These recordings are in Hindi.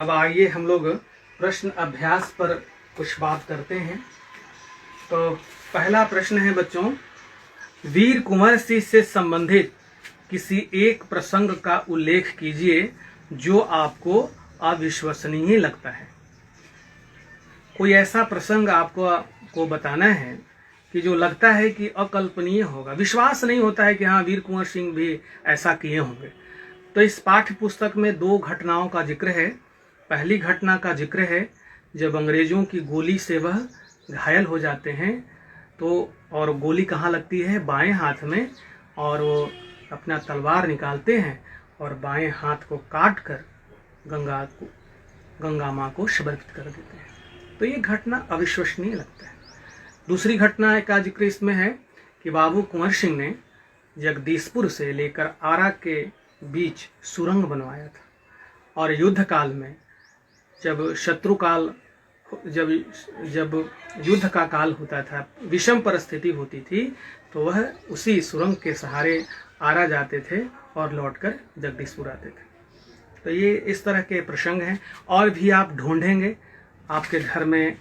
अब आइए हम लोग प्रश्न अभ्यास पर कुछ बात करते हैं। तो पहला प्रश्न है बच्चों, वीर कुंवर सिंह से संबंधित किसी एक प्रसंग का उल्लेख कीजिए जो आपको अविश्वसनीय लगता है। कोई ऐसा प्रसंग आपको बताना है कि जो लगता है कि अकल्पनीय होगा, विश्वास नहीं होता है कि हाँ वीर कुंवर सिंह भी ऐसा किए होंगे। तो इस पाठ्य पुस्तक में दो घटनाओं का जिक्र है। पहली घटना का जिक्र है जब अंग्रेजों की गोली से वह घायल हो जाते हैं, तो और गोली कहाँ लगती है, बाएं हाथ में, और वो अपना तलवार निकालते हैं और बाएं हाथ को काट कर गंगा माँ को समर्पित कर देते हैं। तो ये घटना अविश्वसनीय लगता है। दूसरी घटना का जिक्र इसमें है कि बाबू कुंवर सिंह ने जगदीशपुर से लेकर आरा के बीच सुरंग बनवाया था, और युद्ध काल में जब युद्ध का काल होता था, विषम परिस्थिति होती थी, तो वह उसी सुरंग के सहारे आरा जाते थे और लौटकर जगदीशपुर आते थे। तो ये इस तरह के प्रसंग हैं। और भी आप ढूंढेंगे, आपके घर में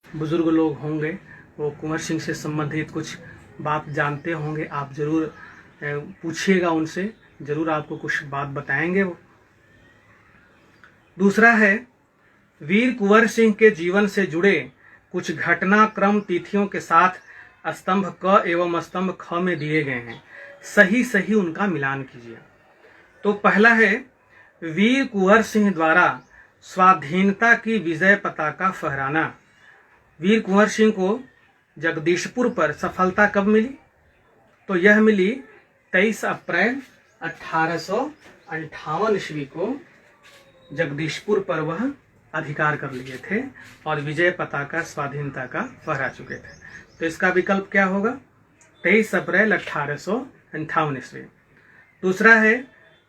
बुजुर्ग लोग होंगे, वो कुंवर सिंह से संबंधित कुछ बात जानते होंगे, आप जरूर पूछिएगा उनसे, जरूर आपको कुछ बात बताएंगे वो। दूसरा है, वीर कुंवर सिंह के जीवन से जुड़े कुछ घटनाक्रम तिथियों के साथ स्तंभ क एवं स्तंभ ख में दिए गए हैं, सही सही उनका मिलान कीजिए। तो पहला है, वीर कुंवर सिंह द्वारा स्वाधीनता की विजय पताका फहराना। वीर कुंवर सिंह को जगदीशपुर पर सफलता कब मिली? तो यह मिली 23 अप्रैल 1858 ईस्वी को। जगदीशपुर पर वह अधिकार कर लिए थे और विजय पताका स्वाधीनता का फहरा चुके थे। तो इसका विकल्प क्या होगा? 23 अप्रैल 1858 ईस्वी। दूसरा है,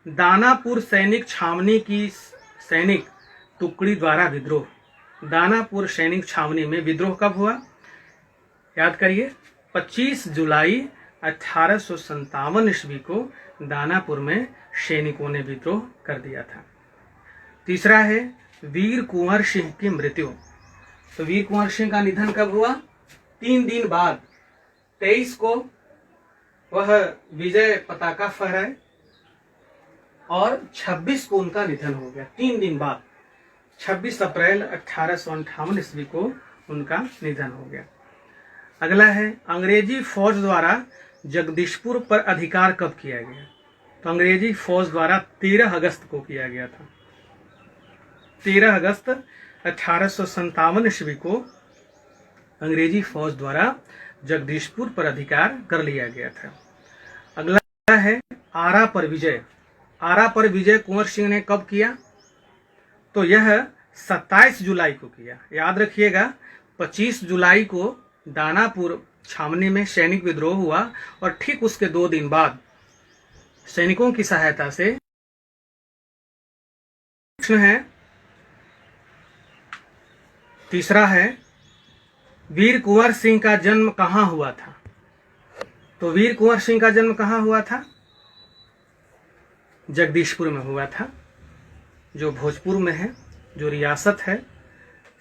दानापुर सैनिक छावनी की सैनिक टुकड़ी द्वारा विद्रोह। दानापुर सैनिक छावनी में विद्रोह कब हुआ? याद करिए, 25 जुलाई 1857 ईस्वी को दानापुर में सैनिकों ने विद्रोह कर दिया था। तीसरा है, वीर कुंवर सिंह की मृत्यु। तो वीर कुंवर सिंह का निधन कब हुआ? 3 दिन बाद, 23 को वह विजय पताका फहराए और 26 को उनका निधन हो गया। 3 दिन बाद 26 अप्रैल 1858 ईस्वी को उनका निधन हो गया। अगला है, अंग्रेजी फौज द्वारा जगदीशपुर पर अधिकार कब किया गया? तो अंग्रेजी फौज द्वारा 13 अगस्त को किया गया था। 13 अगस्त 1857 ईस्वी को अंग्रेजी फौज द्वारा जगदीशपुर पर अधिकार कर लिया गया था। अगला है, आरा पर विजय। आरा पर विजय कुंवर सिंह ने कब किया? तो यह 27 जुलाई को किया। याद रखिएगा, 25 जुलाई को दानापुर छावनी में सैनिक विद्रोह हुआ और ठीक उसके 2 दिन बाद सैनिकों की सहायता से। प्रश्न है तीसरा है, वीर कुंवर सिंह का जन्म कहाँ हुआ था? तो वीर कुंवर सिंह का जन्म कहाँ हुआ था? जगदीशपुर में हुआ था, जो भोजपुर में है, जो रियासत है।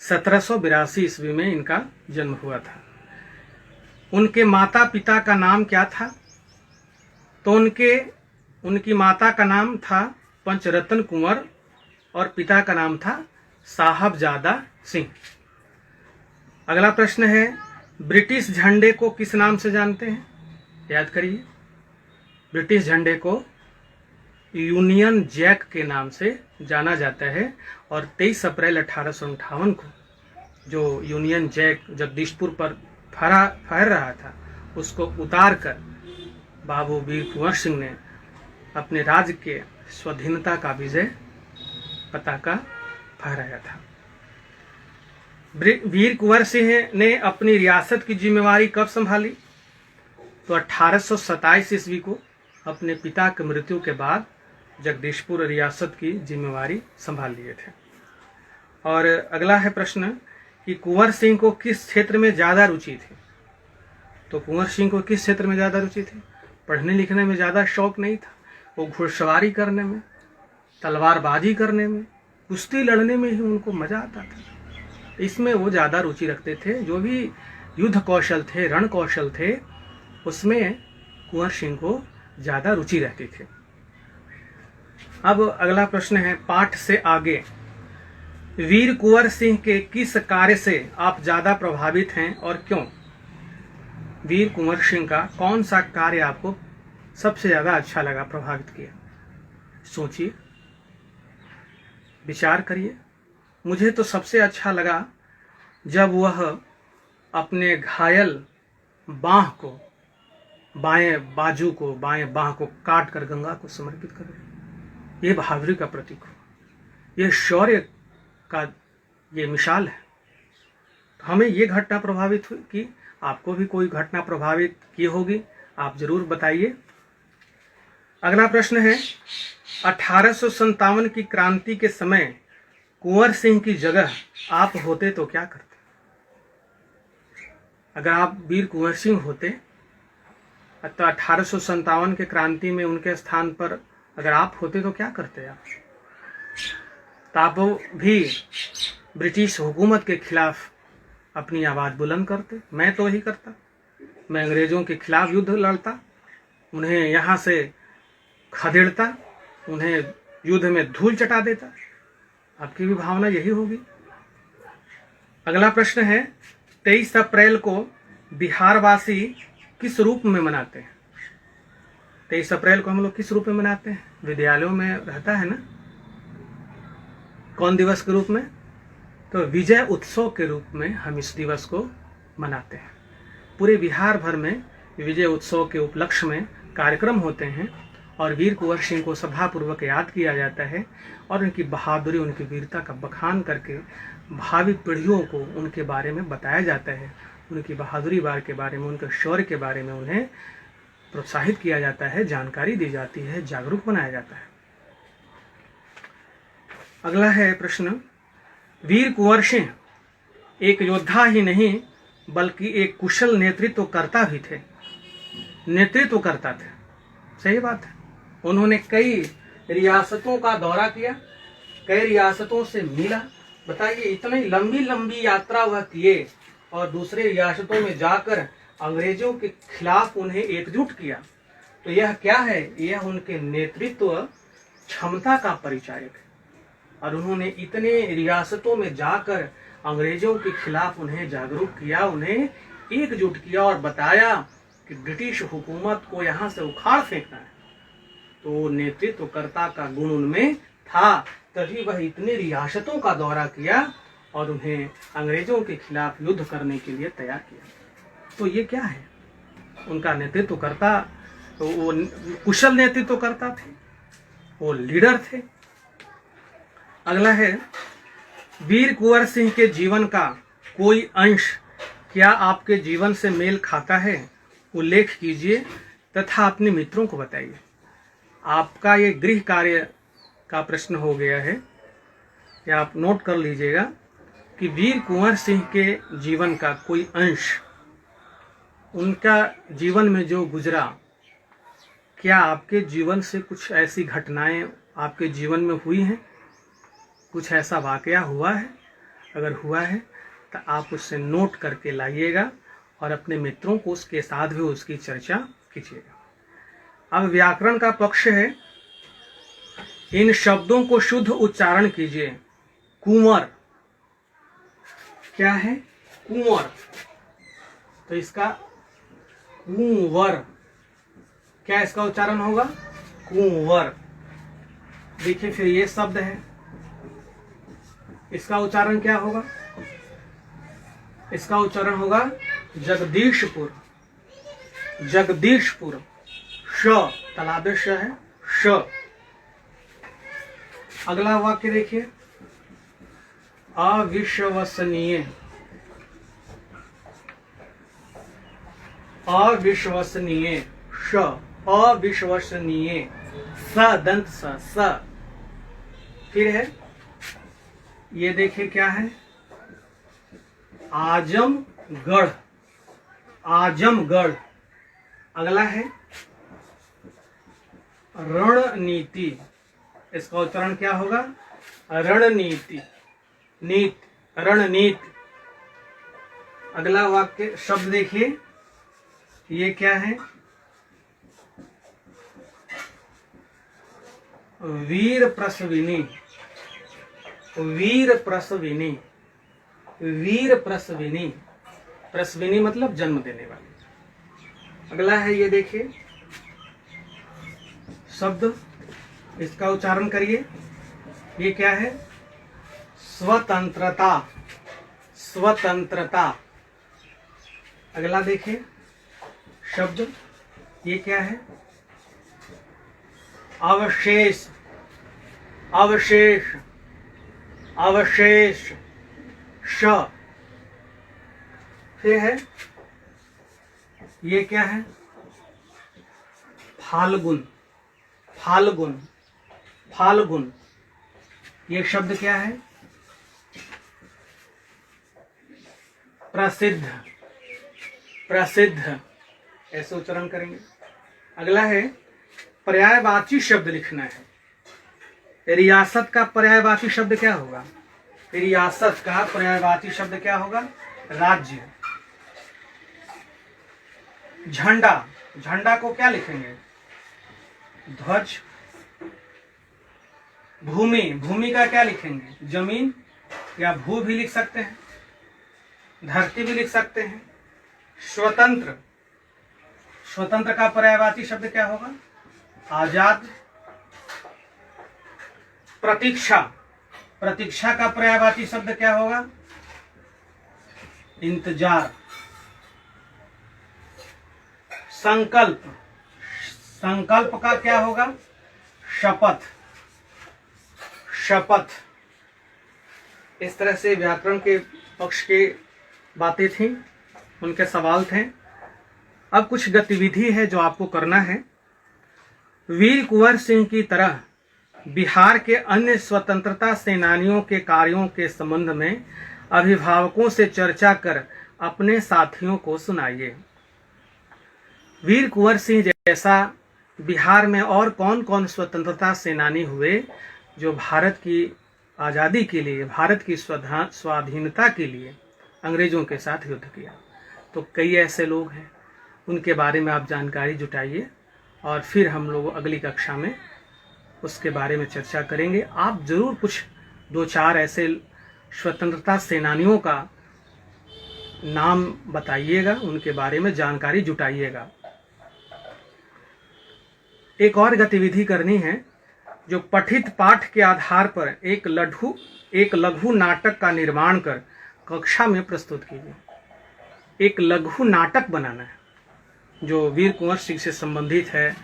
1782 ईस्वी में इनका जन्म हुआ था। उनके माता पिता का नाम क्या था? तो उनकी माता का नाम था पंचरत्न कुंवर और पिता का नाम था साहबजादा सिंह। अगला प्रश्न है, ब्रिटिश झंडे को किस नाम से जानते हैं? याद करिए, ब्रिटिश झंडे को यूनियन जैक के नाम से जाना जाता है। और 23 अप्रैल 1858 को जो यूनियन जैक जगदीशपुर पर फहर रहा था, उसको उतार कर बाबू वीर कुंवर सिंह ने अपने राज्य के स्वाधीनता का विजय पताका फहराया था। वीर कुंवर सिंह ने अपनी रियासत की जिम्मेवारी कब संभाली? तो 1827 ईस्वी को अपने पिता की मृत्यु के बाद जगदीशपुर रियासत की जिम्मेवारी संभाल लिए थे। और अगला है प्रश्न कि कुंवर सिंह को किस क्षेत्र में ज्यादा रुचि थी? तो कुंवर सिंह को किस क्षेत्र में ज्यादा रुचि थी? पढ़ने लिखने में ज्यादा शौक नहीं था, वो घुड़सवारी करने में, तलवारबाजी करने में, कुश्ती लड़ने में ही उनको मजा आता था, इसमें वो ज़्यादा रुचि रखते थे। जो भी युद्ध कौशल थे, रण कौशल थे, उसमें कुंवर सिंह को ज़्यादा रुचि रहती थी। अब अगला प्रश्न है, पाठ से आगे वीर कुंवर सिंह के किस कार्य से आप ज़्यादा प्रभावित हैं और क्यों? वीर कुंवर सिंह का कौन सा कार्य आपको सबसे ज़्यादा अच्छा लगा, प्रभावित किया? सोचिए, विचार करिए। मुझे तो सबसे अच्छा लगा जब वह अपने घायल बांह को, बाएं बाजू को, बाएं बांह को काट कर गंगा को समर्पित कर दिया। ये बहादुरी का प्रतीक हो, ये शौर्य का ये मिसाल है। तो हमें ये घटना प्रभावित हुई कि आपको भी कोई घटना प्रभावित की होगी, आप जरूर बताइए। अगला प्रश्न है, 1857 की क्रांति के समय कुंवर सिंह की जगह आप होते तो क्या करते? अगर आप वीर कुंवर सिंह होते तो 1857 के क्रांति में उनके स्थान पर अगर आप होते तो क्या करते आप? तो आप भी ब्रिटिश हुकूमत के खिलाफ अपनी आवाज़ बुलंद करते। मैं तो वही करता, मैं अंग्रेज़ों के खिलाफ युद्ध लड़ता, उन्हें यहाँ से खदेड़ता, उन्हें युद्ध में धूल चटा देता। आपकी भी भावना यही होगी। अगला प्रश्न है, 23 अप्रैल को बिहारवासी किस रूप में मनाते हैं? 23 अप्रैल को हम लोग किस रूप में मनाते हैं? विद्यालयों में रहता है ना, कौन दिवस के रूप में? तो विजय उत्सव के रूप में हम इस दिवस को मनाते हैं। पूरे बिहार भर में विजय उत्सव के उपलक्ष्य में कार्यक्रम होते हैं और वीर कुंवर सिंह को सभापूर्वक याद किया जाता है और उनकी बहादुरी, उनकी वीरता का बखान करके भावी पीढ़ियों को उनके बारे में बताया जाता है। उनकी बहादुरी के बारे में, उनके शौर्य के बारे में उन्हें प्रोत्साहित किया जाता है, जानकारी दी जाती है, जागरूक बनाया जाता है। अगला है प्रश्न, वीर कुंवर सिंह एक योद्धा ही नहीं बल्कि एक कुशल नेतृत्वकर्ता भी थे। नेतृत्व करता थे, सही बात है। उन्होंने कई रियासतों का दौरा किया, कई रियासतों से मिला। बताइए, इतनी लंबी लंबी यात्रा वह किए और दूसरे रियासतों में जाकर अंग्रेजों के खिलाफ उन्हें एकजुट किया। तो यह क्या है? यह उनके नेतृत्व क्षमता का परिचायक है। और उन्होंने इतने रियासतों में जाकर अंग्रेजों के खिलाफ उन्हें जागरूक किया, उन्हें एकजुट किया और बताया कि ब्रिटिश हुकूमत को यहाँ से उखाड़ फेंकना है। तो नेतृत्वकर्ता का गुण उनमें था, तभी वह इतनी रियासतों का दौरा किया और उन्हें अंग्रेजों के खिलाफ युद्ध करने के लिए तैयार किया। तो ये क्या है? उनका नेतृत्वकर्ता, तो वो कुशल नेतृत्वकर्ता थे, वो लीडर थे। अगला है, वीर कुंवर सिंह के जीवन का कोई अंश क्या आपके जीवन से मेल खाता है? उल्लेख कीजिए तथा अपने मित्रों को बताइए। आपका ये गृह कार्य का प्रश्न हो गया है, या आप नोट कर लीजिएगा कि वीर कुंवर सिंह के जीवन का कोई अंश, उनका जीवन में जो गुजरा, क्या आपके जीवन से कुछ ऐसी घटनाएं आपके जीवन में हुई हैं? कुछ ऐसा वाकया हुआ है? अगर हुआ है तो आप उससे नोट करके लाइएगा और अपने मित्रों को उसके साथ भी उसकी चर्चा कीजिएगा। अब व्याकरण का पक्ष है, इन शब्दों को शुद्ध उच्चारण कीजिए। कुंवर क्या है? कुंवर। तो इसका कुंवर, क्या इसका उच्चारण होगा? कुंवर। देखिए, फिर ये शब्द है, इसका उच्चारण क्या होगा? इसका उच्चारण होगा जगदीशपुर। जगदीशपुर, श, तालाबे श है, श। अगला वाक्य देखिए, अविश्वसनीय। अविश्वसनीय, श, अविश्वसनीय, स दंत स। फिर है, ये देखिए क्या है? आजमगढ़। आजमगढ़। अगला है रणनीति। इसका उच्चारण क्या होगा? रणनीति, नीति, रणनीति। अगला वाक्य शब्द देखिए, ये क्या है? वीर प्रसविनी, वीर प्रसविनी, वीर प्रसविनी। प्रसविनी मतलब जन्म देने वाली। अगला है ये देखिए शब्द, इसका उच्चारण करिए। ये क्या है? स्वतंत्रता, स्वतंत्रता। अगला देखिए शब्द, ये क्या है? अवशेष, अवशेष, अवशेष। श। फिर है ये क्या है? फाल्गुन, फाल्गुन, फाल्गुन। ये शब्द क्या है? प्रसिद्ध, प्रसिद्ध। ऐसे उच्चारण करेंगे। अगला है पर्यायवाची शब्द लिखना है। रियासत का पर्यायवाची शब्द क्या होगा? रियासत का पर्यायवाची शब्द क्या होगा? राज्य। झंडा, झंडा को क्या लिखेंगे? ध्वज। भूमि, भूमि का क्या लिखेंगे? जमीन, या भू भी लिख सकते हैं, धरती भी लिख सकते हैं। स्वतंत्र, स्वतंत्र का पर्यायवाची शब्द क्या होगा? आजाद। प्रतीक्षा, प्रतीक्षा का पर्यायवाची शब्द क्या होगा? इंतजार। संकल्प, संकल्प का क्या होगा? शपथ, शपथ। इस तरह से व्याकरण के पक्ष की बातें थी, उनके सवाल थे। अब कुछ गतिविधि है जो आपको करना है। वीर कुंवर सिंह की तरह बिहार के अन्य स्वतंत्रता सेनानियों के कार्यों के संबंध में अभिभावकों से चर्चा कर अपने साथियों को सुनाइए। वीर कुंवर सिंह जैसा बिहार में और कौन कौन स्वतंत्रता सेनानी हुए जो भारत की आज़ादी के लिए, भारत की स्वाधीनता के लिए अंग्रेजों के साथ युद्ध किया? तो कई ऐसे लोग हैं, उनके बारे में आप जानकारी जुटाइए और फिर हम लोग अगली कक्षा में उसके बारे में चर्चा करेंगे। आप जरूर कुछ दो चार ऐसे स्वतंत्रता सेनानियों का नाम बताइएगा, उनके बारे में जानकारी जुटाइएगा। एक और गतिविधि करनी है, जो पठित पाठ के आधार पर एक लघु नाटक का निर्माण कर कक्षा में प्रस्तुत कीजिए। एक लघु नाटक बनाना है जो वीर कुंवर सिंह से संबंधित है।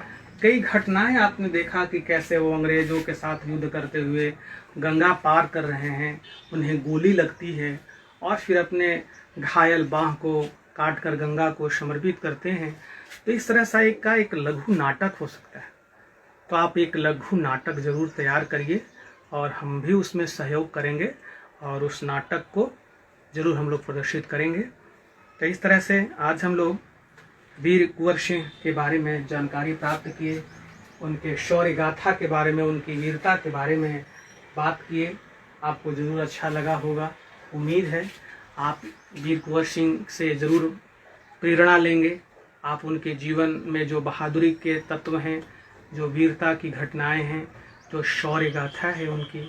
कई घटनाएं आपने देखा कि कैसे वो अंग्रेजों के साथ युद्ध करते हुए गंगा पार कर रहे हैं, उन्हें गोली लगती है और फिर अपने घायल बांह को काट कर गंगा को समर्पित करते हैं। तो इस तरह सा एक लघु नाटक हो सकता है। तो आप एक लघु नाटक जरूर तैयार करिए और हम भी उसमें सहयोग करेंगे और उस नाटक को जरूर हम लोग प्रदर्शित करेंगे। तो इस तरह से आज हम लोग वीर कुंवर सिंह के बारे में जानकारी प्राप्त किए, उनके शौर्य गाथा के बारे में, उनकी वीरता के बारे में बात किए। आपको ज़रूर अच्छा लगा होगा। उम्मीद है आप वीर कुंवर सिंह से ज़रूर प्रेरणा लेंगे। आप उनके जीवन में जो बहादुरी के तत्व हैं, जो वीरता की घटनाएं हैं, जो शौर्य गाथा है उनकी,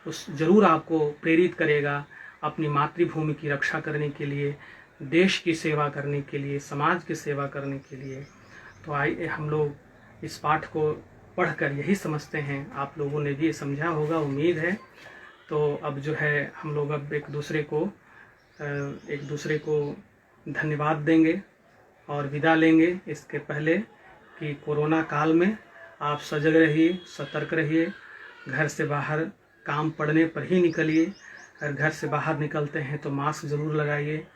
उस ज़रूर आपको प्रेरित करेगा अपनी मातृभूमि की रक्षा करने के लिए, देश की सेवा करने के लिए, समाज की सेवा करने के लिए। तो आइए हम लोग इस पाठ को पढ़कर यही समझते हैं, आप लोगों ने भी समझा होगा, उम्मीद है। तो अब जो है हम लोग अब एक दूसरे को धन्यवाद देंगे और विदा लेंगे। इसके पहले कि कोरोना काल में आप सजग रहिए, सतर्क रहिए, घर से बाहर काम पड़ने पर ही निकलिए। अगर घर से बाहर निकलते हैं तो मास्क ज़रूर लगाइए।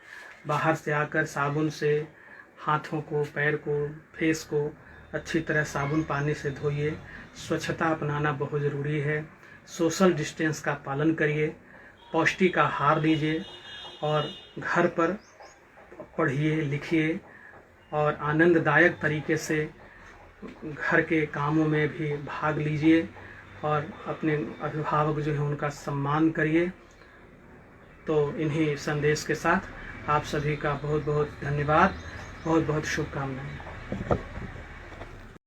बाहर से आकर साबुन से हाथों को, पैर को, फेस को अच्छी तरह साबुन पानी से धोइए। स्वच्छता अपनाना बहुत ज़रूरी है। सोशल डिस्टेंस का पालन करिए। पौष्टिक आहार लीजिए और घर पर पढ़िए, लिखिए और आनंददायक तरीके से घर के कामों में भी भाग लीजिए और अपने अभिभावक जो हैं उनका सम्मान करिए। तो इन्हीं संदेश के साथ आप सभी का बहुत बहुत धन्यवाद, बहुत बहुत शुभकामनाएं।